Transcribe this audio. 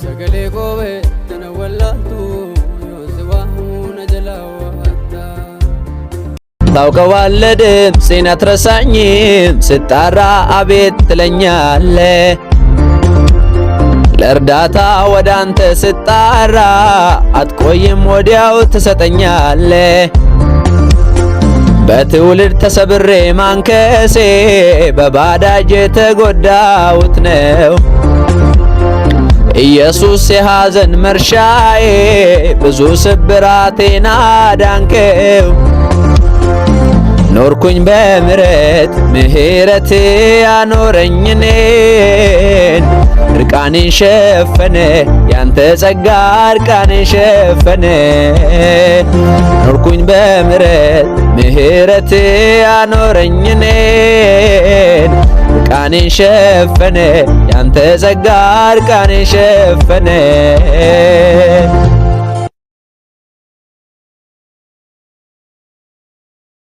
sagalee koobee tana wallaatu yoo si waamu na jalaa waatta. ታውቀዋለህ ድምፄን አትረሳኝም ስጣራ አቤት ትለኛለህ ለእርዳታ ወደ አንተ ስጣራ አትቆይም ወዲያው ትሰጠኛለህ በትውልድ ተሰብሬ ማንከሴ በባዳጅ የተጎዳሁት ነው ኢየሱስ የሐዘን መርሻዬ ብዙ ስብራቴን አዳንከው ኖርኩኝ በምህረት ያኖረኝ እኔን እርቃኔን ሸፈነ ያንተ ጸጋ እርቃኔን ሸፈነ ኖርኩኝ በምህረት ያኖረኝ እኔን እርቃኔን ሸፈነ ያንተ ጸጋ እርቃኔን ሸፈነ